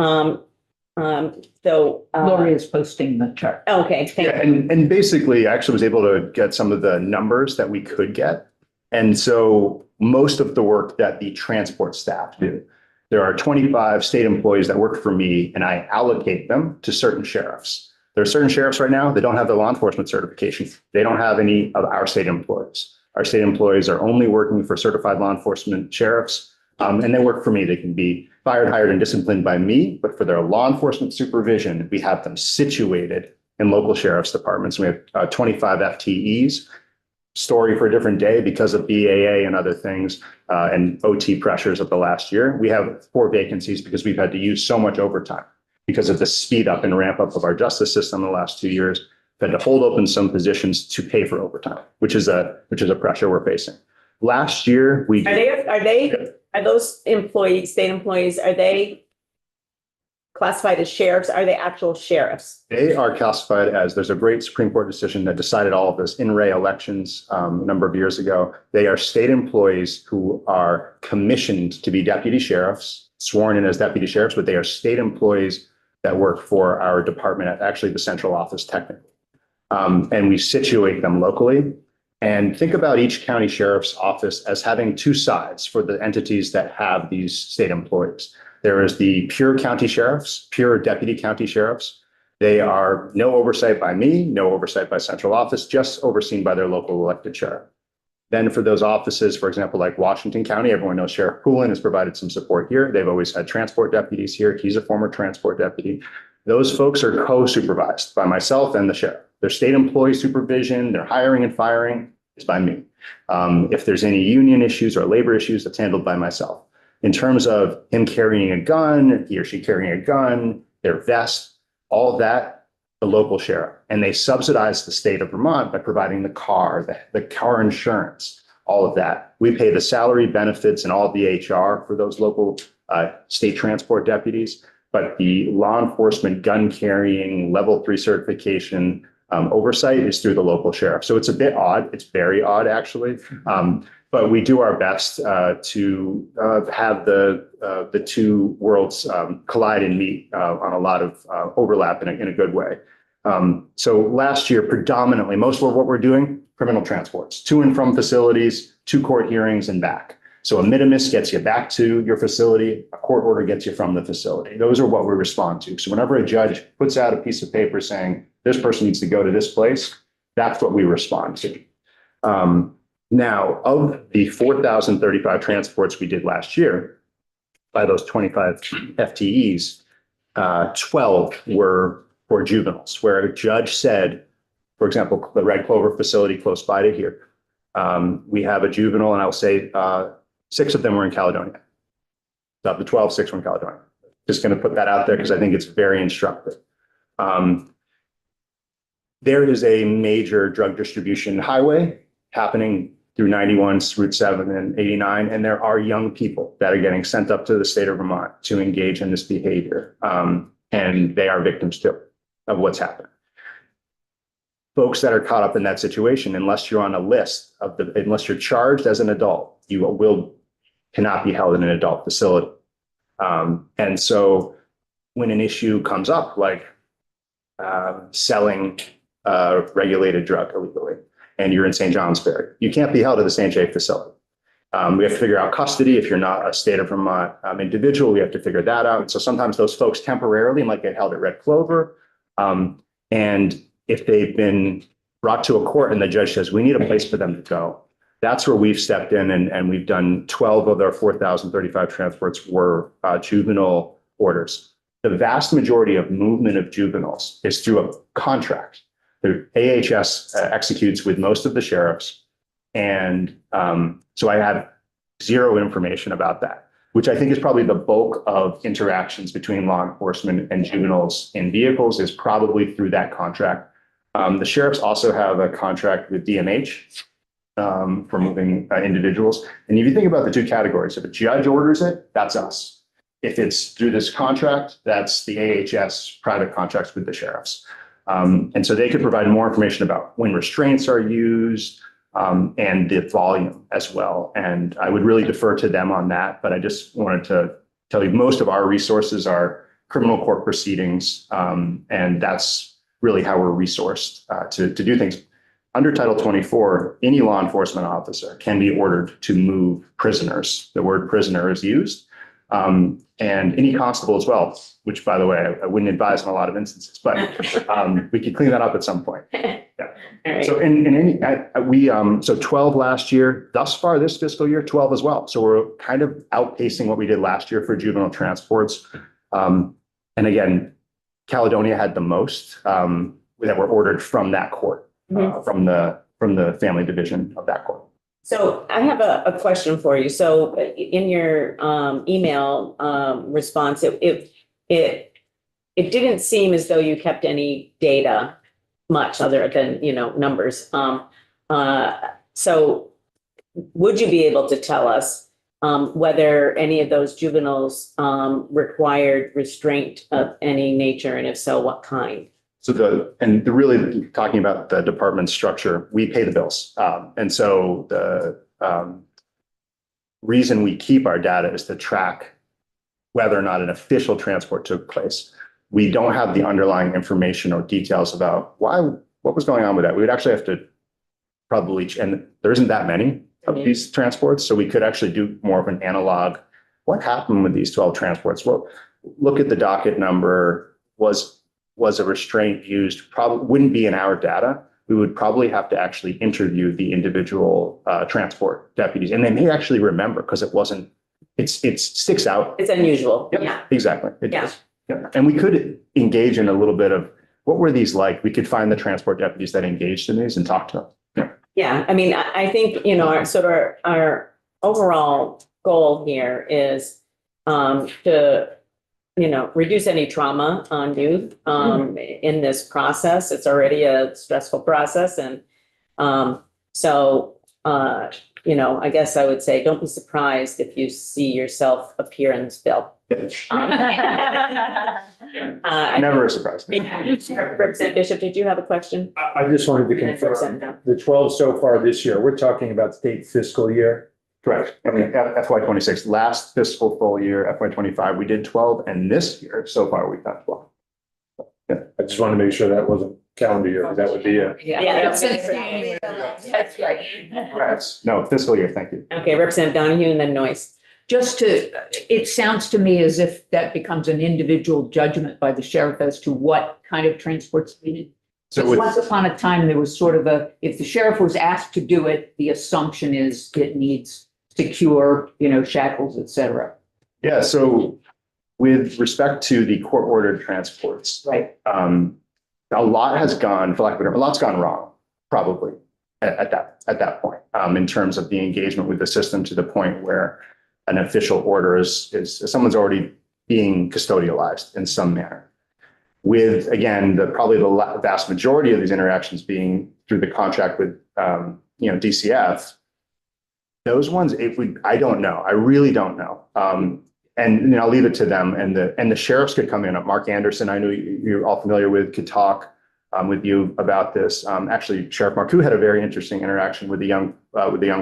Lori is posting the chart. Okay, thank you. And basically, I actually was able to get some of the numbers that we could get. And so most of the work that the transport staff do. There are 25 state employees that work for me, and I allocate them to certain sheriffs. There are certain sheriffs right now that don't have the law enforcement certification. They don't have any of our state employees. Our state employees are only working for certified law enforcement sheriffs, and they work for me. They can be fired, hired, and disciplined by me, but for their law enforcement supervision, we have them situated in local sheriff's departments. We have 25 FTEs. Story for a different day because of BAA and other things and OT pressures of the last year. We have 4 vacancies because we've had to use so much overtime because of the speed up and ramp up of our justice system in the last 2 years. We've had to hold open some positions to pay for overtime, which is a pressure we're facing. Last year, we Are those employees, state employees, are they classified as sheriffs? Are they actual sheriffs? They are classified as, there's a great Supreme Court decision that decided all of this in Ray elections a number of years ago. They are state employees who are commissioned to be deputy sheriffs, sworn in as deputy sheriffs, but they are state employees that work for our department, actually the central office technically. And we situate them locally. And think about each county sheriff's office as having 2 sides for the entities that have these state employees. There is the pure county sheriffs, pure deputy county sheriffs. They are no oversight by me, no oversight by central office, just overseen by their local elected sheriff. Then for those offices, for example, like Washington County, everyone knows Sheriff Poulin has provided some support here. They've always had transport deputies here. He's a former transport deputy. Those folks are co-supervised by myself and the sheriff. Their state employee supervision, their hiring and firing is by me. If there's any union issues or labor issues, that's handled by myself. In terms of him carrying a gun, he or she carrying a gun, their vest, all of that, the local sheriff. And they subsidize the state of Vermont by providing the car, the car insurance, all of that. We pay the salary, benefits, and all of the HR for those local state transport deputies. But the law enforcement, gun carrying, level 3 certification, oversight is through the local sheriff. So it's a bit odd. It's very odd, actually. But we do our best to have the 2 worlds collide and meet on a lot of overlap in a good way. So last year, predominantly, most of what we're doing, criminal transports, to and from facilities, to court hearings and back. So a minimus gets you back to your facility, a court order gets you from the facility. Those are what we respond to. So whenever a judge puts out a piece of paper saying this person needs to go to this place, that's what we respond to. Now, of the 4,035 transports we did last year, by those 25 FTEs, 12 were for juveniles, where a judge said, for example, the Red Clover facility close by to here, we have a juvenile, and I'll say 6 of them were in Caledonia. Of the 12, 6 were in Caledonia. Just going to put that out there because I think it's very instructive. There is a major drug distribution highway happening through 91, Route 7 and 89, and there are young people that are getting sent up to the state of Vermont to engage in this behavior, and they are victims too of what's happening. Folks that are caught up in that situation, unless you're on a list unless you're charged as an adult, you cannot be held in an adult facility. And so when an issue comes up, like selling regulated drug illegally, and you're in St. Johnsbury, you can't be held at the St. J facility. We have to figure out custody. If you're not a state of Vermont individual, we have to figure that out. So sometimes those folks temporarily might get held at Red Clover. And if they've been brought to a court and the judge says, we need a place for them to go, that's where we've stepped in and we've done 12 of our 4,035 transports were juvenile orders. The vast majority of movement of juveniles is through a contract. The AHS executes with most of the sheriffs. And so I have zero information about that, which I think is probably the bulk of interactions between law enforcement and juveniles in vehicles is probably through that contract. The sheriffs also have a contract with DMH for moving individuals. And if you think about the 2 categories, if a judge orders it, that's us. If it's through this contract, that's the AHS private contracts with the sheriffs. And so they could provide more information about when restraints are used and the volume as well. And I would really defer to them on that. But I just wanted to tell you most of our resources are criminal court proceedings. And that's really how we're resourced to do things. under Title 24, any law enforcement officer can be ordered to move prisoners. The word prisoner is used. And any constable as well, which, by the way, I wouldn't advise in a lot of instances, but we could clean that up at some point. All right. So so 12 last year, thus far this fiscal year, 12 as well. So we're kind of outpacing what we did last year for juvenile transports. And again, Caledonia had the most that were ordered from that court, from the family division of that court. So I have a question for you. So in your email response, it didn't seem as though you kept any data much other than, numbers. So would you be able to tell us whether any of those juveniles required restraint of any nature, and if so, what kind? So really talking about the department structure, we pay the bills. And so the reason we keep our data is to track whether or not an official transport took place. We don't have the underlying information or details about what was going on with that. We would actually have to and there isn't that many of these transports. So we could actually do more of an analog. What happened with these 12 transports? Well, look at the docket number. Was a restraint used? Probably wouldn't be in our data. We would probably have to actually interview the individual transport deputies, and they may actually remember because it sticks out. It's unusual. Yep, Yeah. exactly. It Yeah. does. Yeah. And we could engage in a little bit of what were these like? We could find the transport deputies that engaged in these and talk to them. Yeah. Yeah, I mean, I think, our overall goal here is to reduce any trauma on youth in this process. It's already a stressful process. And I guess I would say, don't be surprised if you see yourself appear in this bill. Never a surprise. Representative Bishop, did you have a question? I just wanted to confirm the 12 so far this year, we're talking about state fiscal year. Correct. I mean, FY 26, last fiscal full year, FY 25, we did 12, and this year so far we've done 12. I just want to make sure that wasn't calendar year, because that would be a. Yeah. That's right. Congrats. No, fiscal year, thank you. Okay, Representative Donahue and then Noyce. It sounds to me as if that becomes an individual judgment by the sheriff as to what kind of transport's needed. So once upon a time, there was sort of if the sheriff was asked to do it, the assumption is it needs secure, shackles, et cetera. Yeah, so with respect to the court-ordered transports, right? A lot has gone, for lack of a better, a lot's gone wrong, probably at that point, in terms of the engagement with the system to the point where an official order is someone's already being custodialized in some manner. With, again, probably the vast majority of these interactions being through the contract with, DCF, those ones, I don't know. I really don't know. And I'll leave it to them. And the sheriffs could come in. Mark Anderson, I know you're all familiar with, could talk with you about this. Actually, Sheriff Marcoux had a very interesting interaction with the young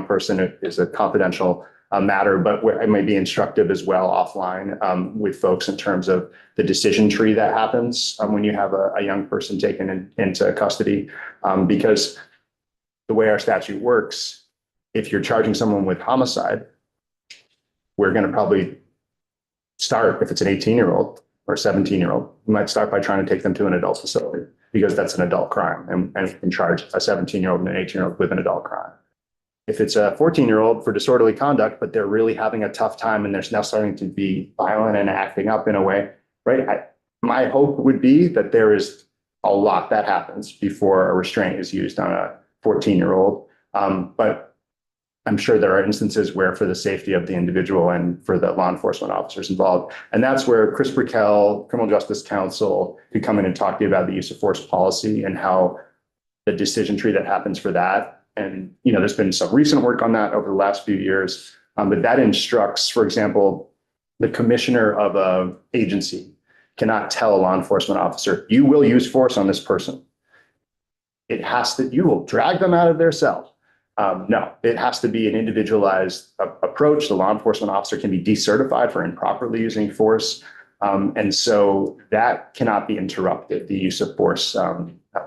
person. It is a confidential matter, but where it may be instructive as well offline with folks in terms of the decision tree that happens when you have a young person taken into custody. Because the way our statute works, if you're charging someone with homicide, we're going to probably start, if it's an 18-year-old or 17-year-old, we might start by trying to take them to an adult facility because that's an adult crime, and we can charge a 17-year-old and an 18-year-old with an adult crime. If it's a 14-year-old for disorderly conduct, but they're really having a tough time and they're now starting to be violent and acting up in a way, right? My hope would be that there is a lot that happens before a restraint is used on a 14-year-old. But I'm sure there are instances where, for the safety of the individual and for the law enforcement officers involved, and that's where Chris Brickell, Criminal Justice Council, could come in and talk to you about the use of force policy and how the decision tree that happens for that. And, there's been some recent work on that over the last few years, but that instructs, for example, the commissioner of an agency cannot tell a law enforcement officer, you will use force on this person. You will drag them out of their cell. No, it has to be an individualized approach. The law enforcement officer can be decertified for improperly using force. And so that cannot be interrupted, the use of force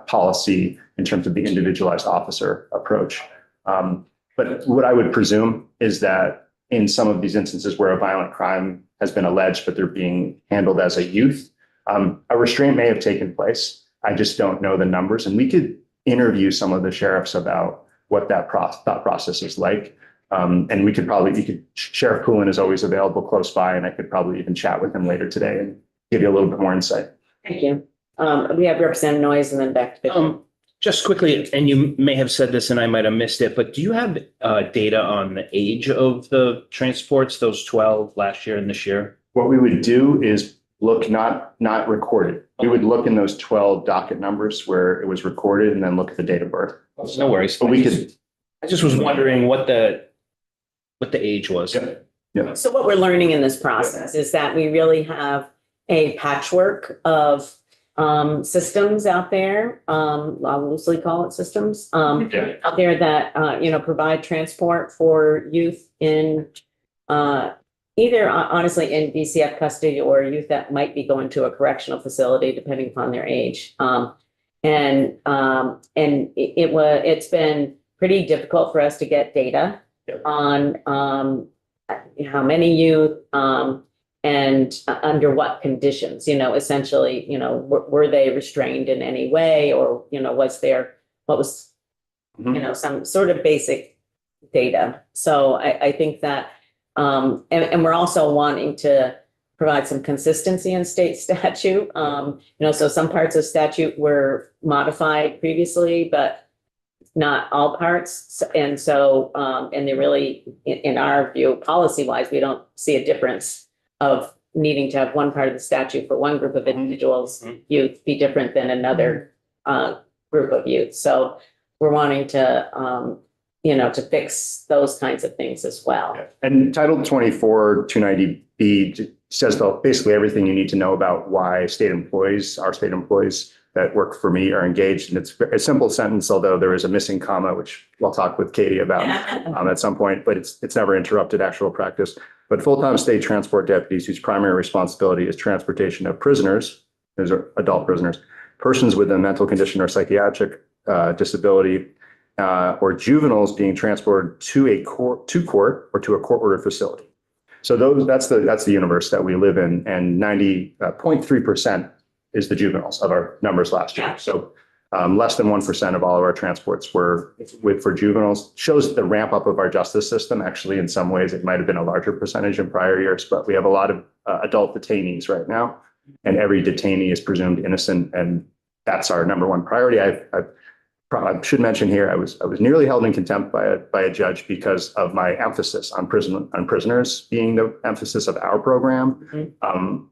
policy in terms of the individualized officer approach. But what I would presume is that in some of these instances where a violent crime has been alleged, but they're being handled as a youth, a restraint may have taken place. I just don't know the numbers. And we could interview some of the sheriffs about what that thought process is like. And we could probably, Sheriff Poulin is always available close by, and I could probably even chat with him later today and give you a little bit more insight. Thank you. We have Representative Noyes and then back to Bishop. Just quickly, and you may have said this and I might have missed it, but do you have data on the age of the transports, those 12 last year and this year? What we would do is look not recorded. We would look in those 12 docket numbers where it was recorded and then look at the date of birth. No worries. But we could. I just was wondering what the age was. Yeah. So what we're learning in this process is that we really have a patchwork of systems out there. I'll loosely call it systems out there that provide transport for youth in either honestly in DCF custody or youth that might be going to a correctional facility depending upon their age. It's been pretty difficult for us to get data on how many youth and under what conditions, essentially, were they restrained in any way, or, what was some sort of basic data. So I think that, and we're also wanting to provide some consistency in state statute. So some parts of statute were modified previously, but not all parts. And so, and they really, in our view, policy wise, we don't see a difference of needing to have one part of the statute for one group of individuals, youth, be different than another group of youth. So we're wanting to, to fix those kinds of things as well. And Title 24 290B says basically everything you need to know about why our state employees that work for me are engaged. And it's a simple sentence, although there is a missing comma, which we'll talk with Katie about at some point, but it's never interrupted actual practice. But full-time state transport deputies whose primary responsibility is transportation of prisoners, those are adult prisoners, persons with a mental condition or psychiatric disability, or juveniles being transported to court or to a court-ordered facility. So that's the universe that we live in, and 90.3% is the juveniles of our numbers last year. So less than 1% of all of our transports were for juveniles. Shows the ramp up of our justice system. Actually, in some ways, it might have been a larger percentage in prior years, but we have a lot of adult detainees right now, and every detainee is presumed innocent, and that's our number one priority. I should mention here, I was nearly held in contempt by a judge because of my emphasis on prisoners being the emphasis of our program.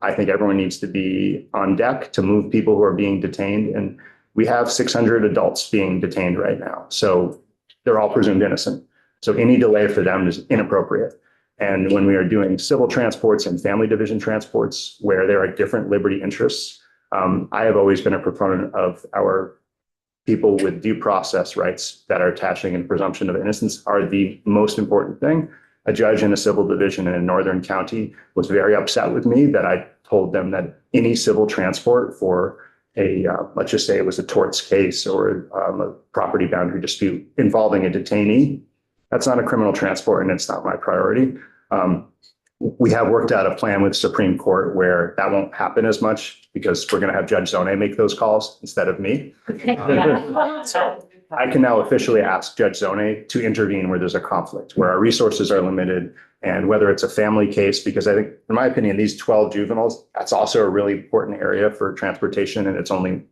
I think everyone needs to be on deck to move people who are being detained, and we have 600 adults being detained right now. So they're all presumed innocent. So any delay for them is inappropriate. And when we are doing civil transports and family division transports where there are different liberty interests, I have always been a proponent of our people with due process rights that are attaching and presumption of innocence are the most important thing. A judge in a civil division in a northern county was very upset with me that I told them that any civil transport for let's just say it was a torts case or a property boundary dispute involving a detainee, that's not a criminal transport and it's not my priority. We have worked out a plan with Supreme Court where that won't happen as much because we're going to have Judge Zone make those calls instead of me. So I can now officially ask Judge Zone to intervene where there's a conflict, where our resources are limited, and whether it's a family case, because I think, in my opinion, these 12 juveniles, that's also a really important area for transportation, and it's only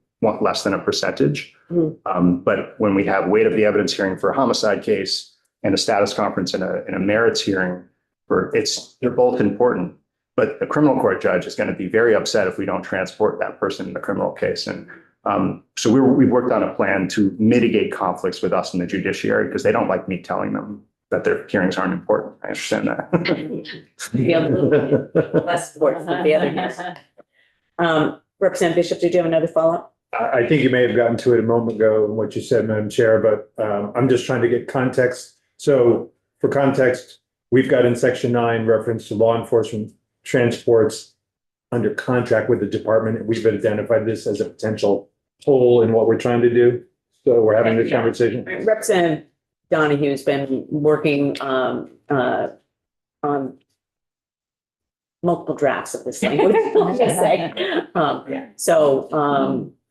less than a percentage. But when we have weight of the evidence hearing for a homicide case and a status conference and a merits hearing, they're both important. But the criminal court judge is going to be very upset if we don't transport that person in the criminal case. And so we've worked on a plan to mitigate conflicts with us in the judiciary because they don't like me telling them that their hearings aren't important. I understand that. Less important than the other hand. Representative Bishop, did you have another follow-up? I think you may have gotten to it a moment ago in what you said, Madam Chair, but I'm just trying to get context. So for context, we've got in Section 9 reference to law enforcement transports under contract with the department. We've identified this as a potential hole in what we're trying to do. So we're having this Yeah. conversation. Representative Donahue's been working on multiple drafts of this thing. Let's just say.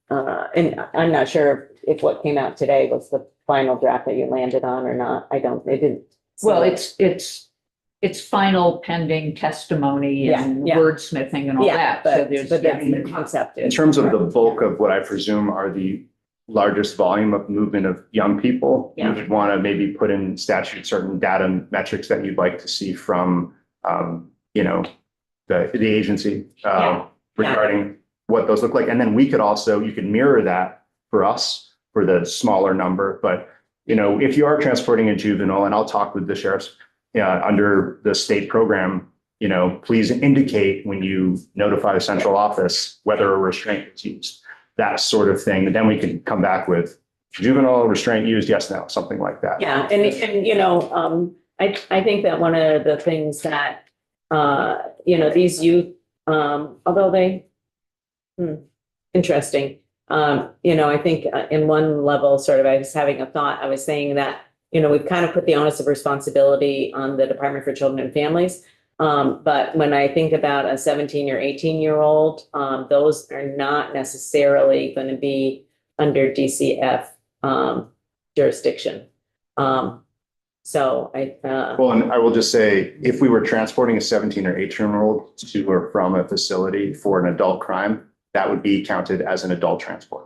And I'm not sure if what came out today was the final draft that you landed on or not. It didn't. Well, it's final pending testimony and Yeah. wordsmithing and all Yeah, that. So but there's that's the concept. In terms of the bulk of what I presume are the largest volume of movement of young people, you Yeah. would want to maybe put in statute certain data metrics that you'd like to see from, the agency Yeah. regarding what those look like. And then we could also, you could mirror that for us for the smaller number. But, if you are transporting a juvenile, and I'll talk with the sheriffs under the state program, please indicate when you notify the central office whether a restraint is used, that sort of thing. And then we can come back with juvenile restraint used, yes, no, something like that. Yeah, I think that one of the things that, these youth, although interesting. I think in one level, sort of, I was having a thought, I was saying that, we've kind of put the onus of responsibility on the Department for Children and Families. But when I think about a 17 or 18-year-old, those are not necessarily going to be under DCF jurisdiction. Well, and I will just say, if we were transporting a 17 or 18-year-old to or from a facility for an adult crime, that would be counted as an adult transport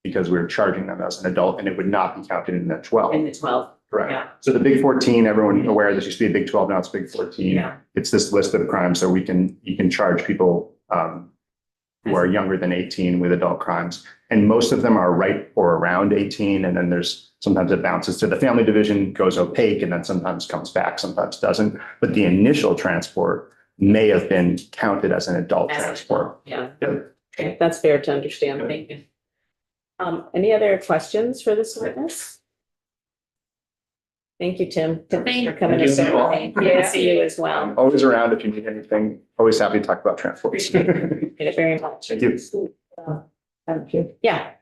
because we're charging them as an adult, and it would not be counted in that 12. In the 12. Correct. Yeah. So the Big 14, everyone aware this used to be a Big 12, now it's Big 14. Yeah. It's this list of crimes, so you can charge people who are younger than 18 with adult crimes. And most of them are right or around 18. And then sometimes it bounces to the family division, goes opaque, and then sometimes comes back, sometimes doesn't. But the initial transport may have been counted as an adult transport. Yeah. Yep. Okay, that's fair to understand. Thank you. Any other questions for this witness? Thank you, Tim, for coming to serve. Good to see you as well. Always around if you need anything. Always happy to talk about transport. Appreciate it very much. Thank you. Thank you. Yeah,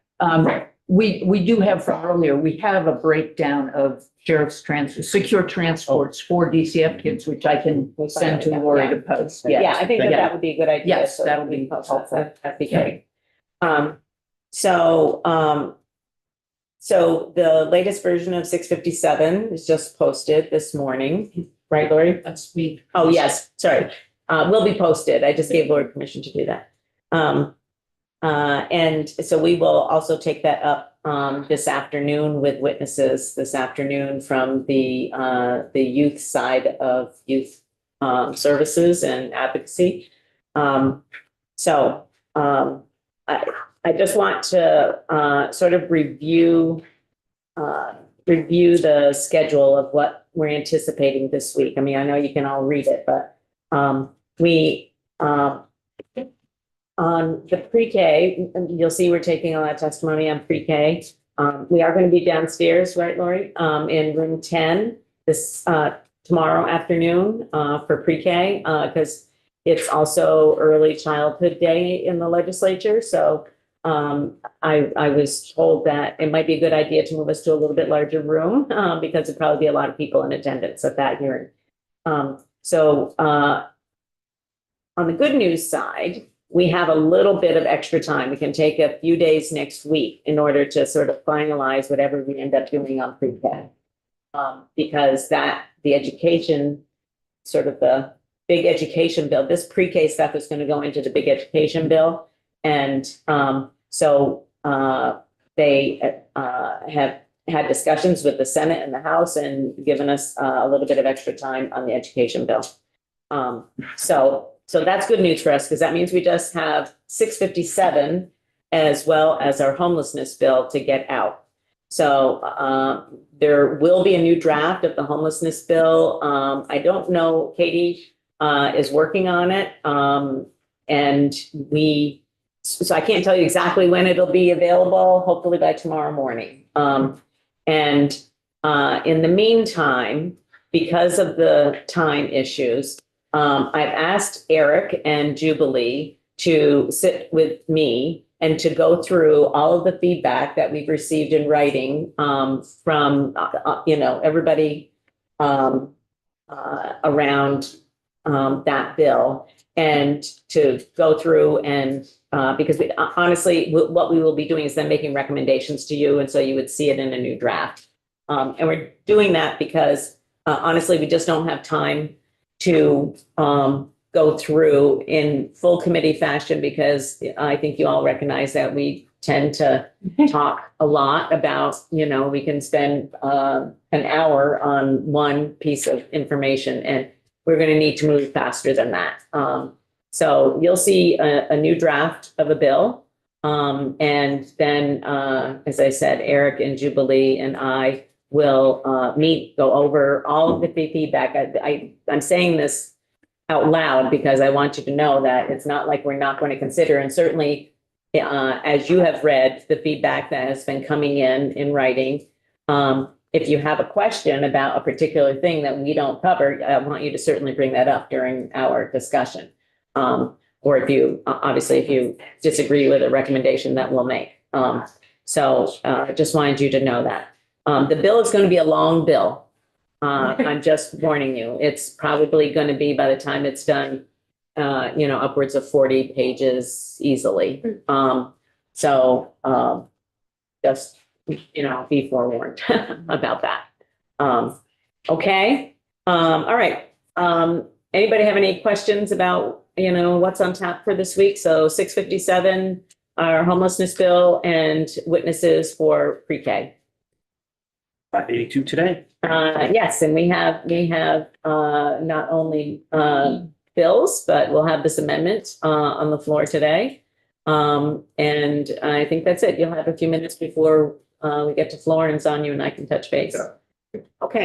We do have from earlier, we have a breakdown of sheriff's secure transports for DCF kids, which I can send to Lori to post. yeah, I think that would be a good idea. Yes, so that'll we be can post helpful. That'd be great. So the latest version of 657 is just posted this morning, right, Lori? That's me. Oh, yes, sorry. Will be posted. I just gave Lori permission to do that. And so we will also take that up this afternoon with witnesses this afternoon from the youth side of youth services and advocacy. I just want to sort of review the schedule of what we're anticipating this week. I mean, I know you can all read it, but we on the pre-K, you'll see we're taking a lot of testimony on pre-K. We are going to be downstairs, right, Lori? In room 10 this tomorrow afternoon for pre-K because it's also early childhood day in the legislature. So I was told that it might be a good idea to move us to a little bit larger room because there'd probably be a lot of people in attendance at that hearing. On the good news side, we have a little bit of extra time. We can take a few days next week in order to sort of finalize whatever we end up doing on pre-K. Because the education, sort of the big education bill, this pre-K stuff is going to go into the big education bill. And they have had discussions with the Senate and the House and given us a little bit of extra time on the education bill. So that's good news for us because that means we just have 657 as well as our homelessness bill to get out. So there will be a new draft of the homelessness bill. I don't know, Katie is working on it. So I can't tell you exactly when it'll be available, hopefully by tomorrow morning. In the meantime, because of the time issues, I've asked Eric and Jubilee to sit with me and to go through all of the feedback that we've received in writing from, everybody around that bill, and to go through and because honestly, what we will be doing is then making recommendations to you, and so you would see it in a new draft. And we're doing that because honestly, we just don't have time to go through in full committee fashion, because I think you all recognize that we tend to talk a lot about, we can spend an hour on one piece of information, and we're going to need to move faster than that. So you'll see a new draft of a bill. And then, as I said, Eric and Jubilee and I will go over all of the feedback. I'm saying this out loud because I want you to know that it's not like we're not going to consider, and certainly as you have read the feedback that has been coming in writing, if you have a question about a particular thing that we don't cover, I want you to certainly bring that up during our discussion. Or if you disagree with a recommendation that we'll make. So just wanted you to know that. The bill is going to be a long bill. I'm just warning you. It's probably going to be, by the time it's done, upwards of 40 pages easily. So just, be forewarned about that. Okay. All right. Anybody have any questions about, what's on tap for this week? So 657, our homelessness bill, and witnesses for pre-K. 582 today. Yes, and we have not only bills, but we'll have this amendment on the floor today. And I think that's it. You'll have a few minutes before we get to Florence, on you, and I can touch base. Okay.